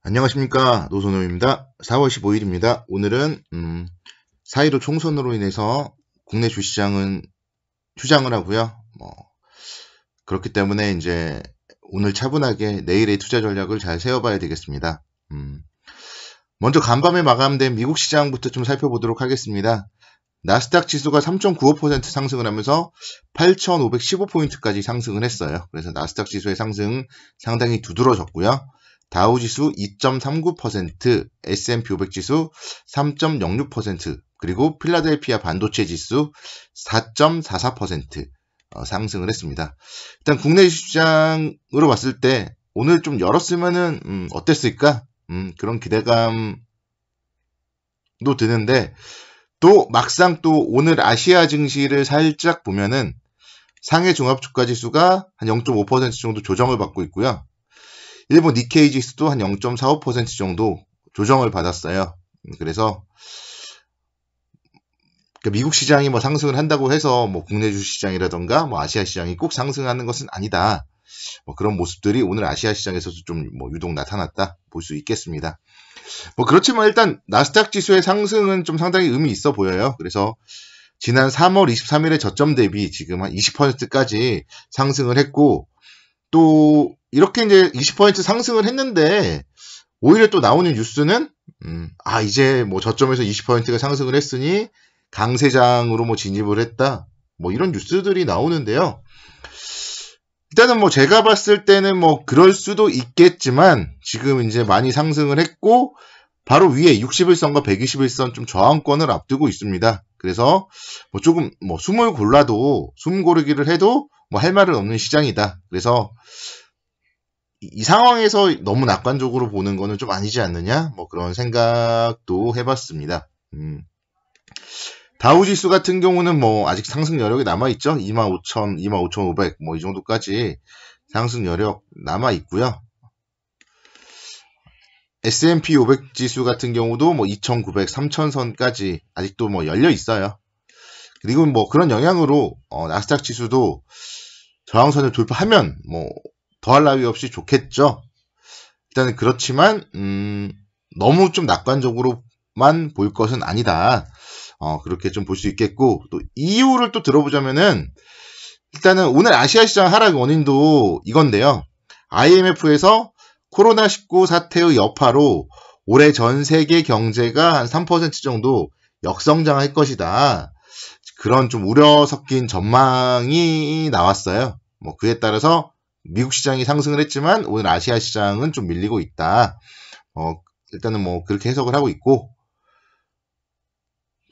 안녕하십니까, 노선호입니다. 4월 15일입니다. 오늘은 4.15 총선으로 인해서 국내 주시장은 휴장을 하고요. 그렇기 때문에 이제 오늘 차분하게 내일의 투자 전략을 잘 세워봐야 되겠습니다. 먼저 간밤에 마감된 미국 시장부터 좀 살펴보도록 하겠습니다. 나스닥 지수가 3.95% 상승을 하면서 8,515포인트까지 상승을 했어요. 그래서 나스닥 지수의 상승 상당히 두드러졌고요. 다우지수 2.39%, S&P 500 지수 3.06%, 그리고 필라델피아 반도체 지수 4.44% 상승을 했습니다. 일단 국내 시장으로 봤을 때 오늘 좀 열었으면은 어땠을까? 그런 기대감도 드는데 또 막상 또 오늘 아시아 증시를 살짝 보면은 상해 종합주가 지수가 한 0.5% 정도 조정을 받고 있고요. 일본 니케이 지수도 한 0.45% 정도 조정을 받았어요. 그래서 미국 시장이 뭐 상승을 한다고 해서 뭐 국내 주시장이라던가 뭐 아시아 시장이 꼭 상승하는 것은 아니다. 뭐 그런 모습들이 오늘 아시아 시장에서도 좀 뭐 유독 나타났다 볼 수 있겠습니다. 뭐 그렇지만 일단 나스닥 지수의 상승은 좀 상당히 의미 있어 보여요. 그래서 지난 3월 23일의 저점 대비 지금 한 20%까지 상승을 했고, 또 이렇게 이제 20% 상승을 했는데 오히려 또 나오는 뉴스는 이제 뭐 저점에서 20%가 상승을 했으니 강세장으로 뭐 진입을 했다, 뭐 이런 뉴스들이 나오는데요. 일단은 뭐 제가 봤을 때는 뭐 그럴 수도 있겠지만 지금 이제 많이 상승을 했고 바로 위에 60일선과 120일선 좀 저항권을 앞두고 있습니다. 그래서 뭐 조금 뭐 숨을 골라도 숨 고르기를 해도 뭐 할 말은 없는 시장이다. 그래서 이 상황에서 너무 낙관적으로 보는 거는 좀 아니지 않느냐? 뭐 그런 생각도 해봤습니다. 다우지수 같은 경우는 뭐 아직 상승 여력이 남아있죠. 25,000, 25,500 뭐 이 정도까지 상승 여력 남아있고요. S&P 500 지수 같은 경우도 뭐 2,900, 3,000선까지 아직도 뭐 열려 있어요. 그리고 뭐 그런 영향으로 나스닥 지수도 저항선을 돌파하면 뭐 더할 나위 없이 좋겠죠. 일단은 그렇지만 너무 좀 낙관적으로만 볼 것은 아니다. 그렇게 좀 볼 수 있겠고, 또 이유를 또 들어보자면은 일단은 오늘 아시아 시장 하락 원인도 이건데요. IMF에서 코로나19 사태의 여파로 올해 전 세계 경제가 한 3% 정도 역성장할 것이다. 그런 좀 우려 섞인 전망이 나왔어요. 뭐 그에 따라서 미국 시장이 상승을 했지만 오늘 아시아 시장은 좀 밀리고 있다. 일단은 뭐 그렇게 해석을 하고 있고,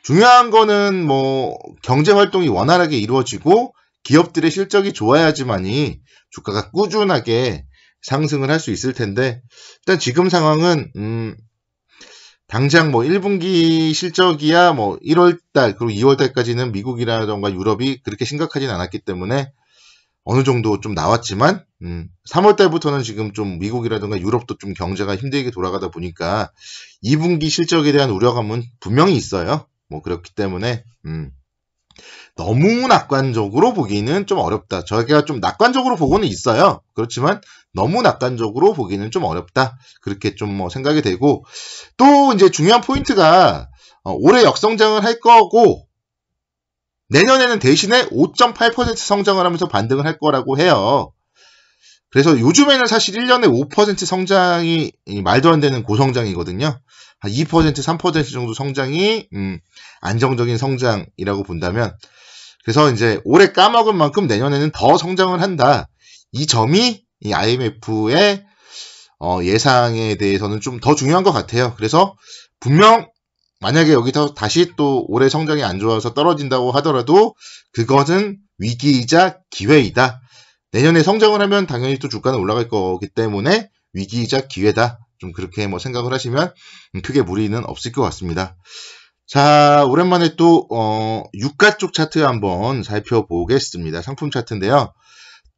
중요한 거는 뭐 경제 활동이 원활하게 이루어지고 기업들의 실적이 좋아야지만이 주가가 꾸준하게 상승을 할 수 있을 텐데, 일단 지금 상황은 당장 뭐 1분기 실적이야 뭐 1월달 그리고 2월달까지는 미국이라던가 유럽이 그렇게 심각하진 않았기 때문에 어느 정도 좀 나왔지만 3월달부터는 지금 좀 미국이라든가 유럽도 좀 경제가 힘들게 돌아가다 보니까 2분기 실적에 대한 우려감은 분명히 있어요. 뭐 그렇기 때문에 너무 낙관적으로 보기는 좀 어렵다. 저희가 좀 낙관적으로 보고는 있어요. 그렇지만 너무 낙관적으로 보기는 좀 어렵다. 그렇게 좀 뭐 생각이 되고, 또 이제 중요한 포인트가 올해 역성장을 할 거고 내년에는 대신에 5.8% 성장을 하면서 반등을 할 거라고 해요. 그래서 요즘에는 사실 1년에 5% 성장이 말도 안 되는 고성장이거든요. 한 2%, 3% 정도 성장이 안정적인 성장이라고 본다면, 그래서 이제 올해 까먹은 만큼 내년에는 더 성장을 한다. 이 점이 이 IMF의 예상에 대해서는 좀 더 중요한 것 같아요. 그래서 분명 만약에 여기서 다시 또 올해 성장이 안 좋아서 떨어진다고 하더라도 그것은 위기이자 기회이다. 내년에 성장을 하면 당연히 또 주가는 올라갈 거기 때문에 위기이자 기회다. 좀 그렇게 뭐 생각을 하시면 크게 무리는 없을 것 같습니다. 자, 오랜만에 또 유가 쪽 차트 한번 살펴보겠습니다. 상품 차트인데요.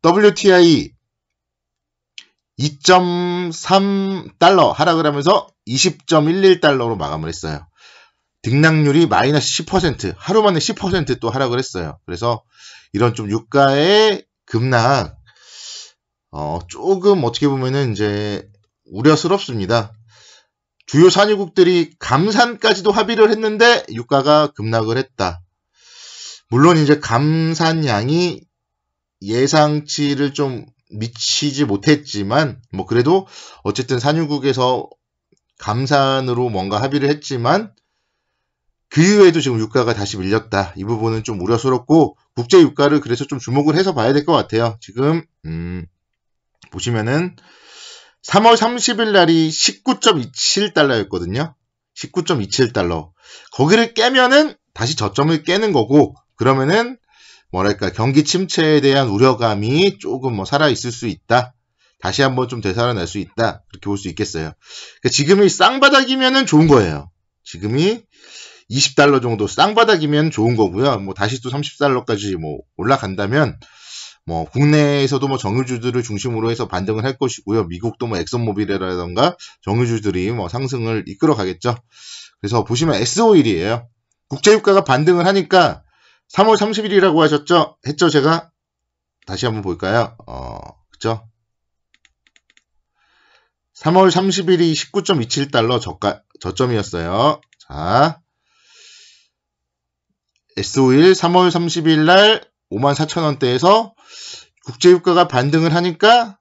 WTI 2.3달러 하락을 하면서 20.11달러로 마감을 했어요. 등락률이 마이너스 10%, 하루 만에 10% 또 하락을 했어요. 그래서 이런 좀 유가의 급락, 조금 어떻게 보면은 이제 우려스럽습니다. 주요 산유국들이 감산까지도 합의를 했는데 유가가 급락을 했다. 물론 이제 감산량이 예상치를 좀 미치지 못했지만 뭐 그래도 어쨌든 산유국에서 감산으로 뭔가 합의를 했지만 그 이후에도 지금 유가가 다시 밀렸다. 이 부분은 좀 우려스럽고 국제 유가를 그래서 좀 주목을 해서 봐야 될 것 같아요. 지금 보시면은 3월 30일 날이 19.27달러였거든요. 19.27달러. 거기를 깨면은 다시 저점을 깨는 거고, 그러면은 뭐랄까 경기 침체에 대한 우려감이 조금 뭐 살아있을 수 있다. 다시 한번 좀 되살아날 수 있다. 그렇게 볼 수 있겠어요. 그러니까 지금이 쌍바닥이면은 좋은 거예요. 지금이 20달러 정도 쌍바닥이면 좋은 거고요. 뭐 다시 또 30달러까지 뭐 올라간다면 뭐 국내에서도 뭐 정유주들을 중심으로 해서 반등을 할 것이고요. 미국도 뭐 엑선모빌이라던가 정유주들이 뭐 상승을 이끌어 가겠죠. 그래서 보시면 S-오일이에요. 국제유가가 반등을 하니까 3월 30일이라고 했죠 제가. 다시 한번 볼까요? 그죠? 3월 30일이 19.27달러 저점이었어요. 자, S-오일 3월 30일 날 54,000원대에서 국제유가가 반등을 하니까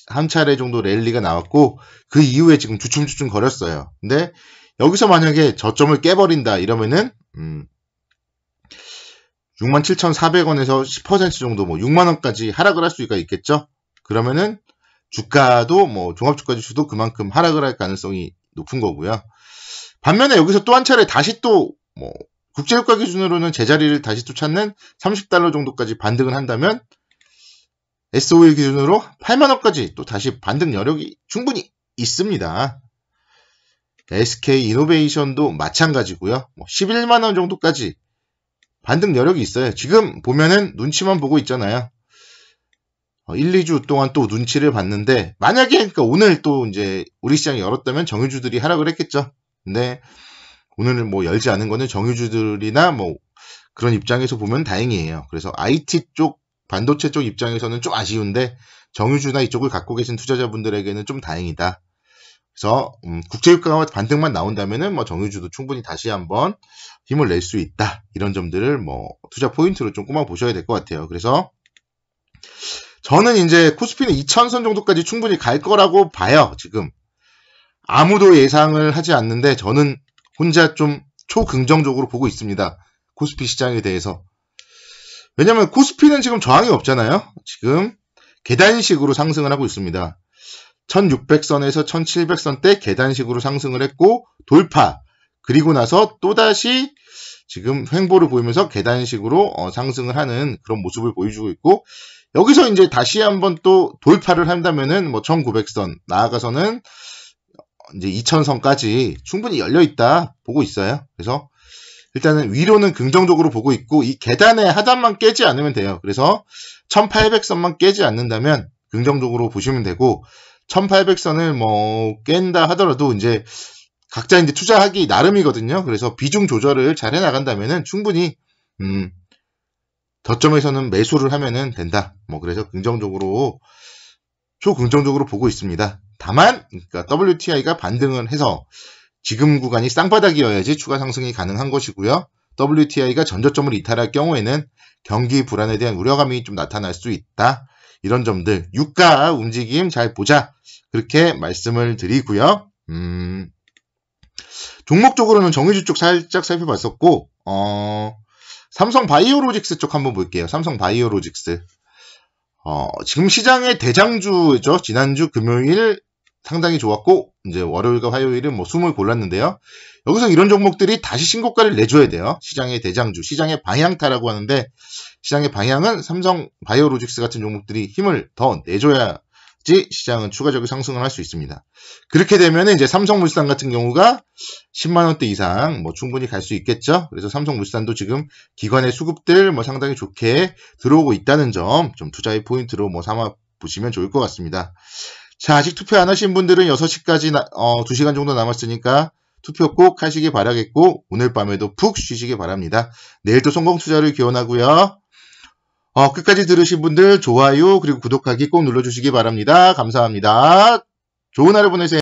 한 차례 정도 랠리가 나왔고 그 이후에 지금 주춤주춤 거렸어요. 근데 여기서 만약에 저점을 깨버린다 이러면은 67,400원에서 10% 정도 뭐 6만원까지 하락을 할 수가 있겠죠. 그러면은 주가도 뭐 종합주가지수도 그만큼 하락을 할 가능성이 높은 거고요. 반면에 여기서 또 한 차례 다시 또 뭐 국제유가 기준으로는 제자리를 다시 또 찾는 30달러 정도까지 반등을 한다면 S-오일 기준으로 8만원까지 또 다시 반등 여력이 충분히 있습니다. SK이노베이션도 마찬가지고요. 뭐 11만원 정도까지 반등 여력이 있어요. 지금 보면은 눈치만 보고 있잖아요. 1, 2주 동안 또 눈치를 봤는데 만약에 그러니까 오늘 또 이제 우리 시장이 열었다면 정유주들이 하락을 했겠죠. 근데 오늘 뭐 열지 않은 거는 정유주들이나 뭐 그런 입장에서 보면 다행이에요. 그래서 IT 쪽, 반도체 쪽 입장에서는 좀 아쉬운데 정유주나 이쪽을 갖고 계신 투자자분들에게는 좀 다행이다. 그래서 국제유가가 반등만 나온다면은 뭐 정유주도 충분히 다시 한번 힘을 낼 수 있다. 이런 점들을 뭐 투자 포인트로 좀 꼬마 보셔야 될 것 같아요. 그래서 저는 이제 코스피는 2000선 정도까지 충분히 갈 거라고 봐요. 지금 아무도 예상을 하지 않는데 저는 혼자 좀 초긍정적으로 보고 있습니다. 코스피 시장에 대해서. 왜냐면 코스피는 지금 저항이 없잖아요. 지금 계단식으로 상승을 하고 있습니다. 1600선에서 1700선대 계단식으로 상승을 했고 돌파. 그리고 나서 또다시 지금 횡보를 보이면서 계단식으로 상승을 하는 그런 모습을 보여주고 있고 여기서 이제 다시 한번 또 돌파를 한다면은 뭐 1900선 나아가서는 이제 2000선까지 충분히 열려 있다 보고 있어요. 그래서 일단은 위로는 긍정적으로 보고 있고 이 계단의 하단만 깨지 않으면 돼요. 그래서 1800선만 깨지 않는다면 긍정적으로 보시면 되고 1800선을 뭐 깬다 하더라도 이제 각자 이제 투자하기 나름이거든요. 그래서 비중 조절을 잘 해나간다면은 충분히 저점에서는 매수를 하면은 된다. 뭐 그래서 긍정적으로 초긍정적으로 보고 있습니다. 다만 그러니까 WTI가 반등을 해서 지금 구간이 쌍바닥이어야지 추가 상승이 가능한 것이고요. WTI가 전저점을 이탈할 경우에는 경기 불안에 대한 우려감이 좀 나타날 수 있다. 이런 점들 유가 움직임 잘 보자. 그렇게 말씀을 드리고요. 종목적으로는 정유주 쪽 살짝 살펴봤었고 삼성바이오로직스 쪽 한번 볼게요. 삼성바이오로직스 지금 시장의 대장주죠. 지난주 금요일 상당히 좋았고 이제 월요일과 화요일은 뭐 숨을 골랐는데요. 여기서 이런 종목들이 다시 신고가를 내줘야 돼요. 시장의 대장주, 시장의 방향타라고 하는데 시장의 방향은 삼성바이오로직스 같은 종목들이 힘을 더 내줘야지 시장은 추가적인 상승을 할 수 있습니다. 그렇게 되면 이제 삼성물산 같은 경우가 10만원대 이상 뭐 충분히 갈 수 있겠죠. 그래서 삼성물산도 지금 기관의 수급들 뭐 상당히 좋게 들어오고 있다는 점 좀 투자의 포인트로 뭐 삼아 보시면 좋을 것 같습니다. 자, 아직 투표 안 하신 분들은 6시까지 2시간 정도 남았으니까 투표 꼭 하시기 바라겠고 오늘 밤에도 푹 쉬시기 바랍니다. 내일도 성공 투자를 기원하고요. 끝까지 들으신 분들 좋아요 그리고 구독하기 꼭 눌러주시기 바랍니다. 감사합니다. 좋은 하루 보내세요.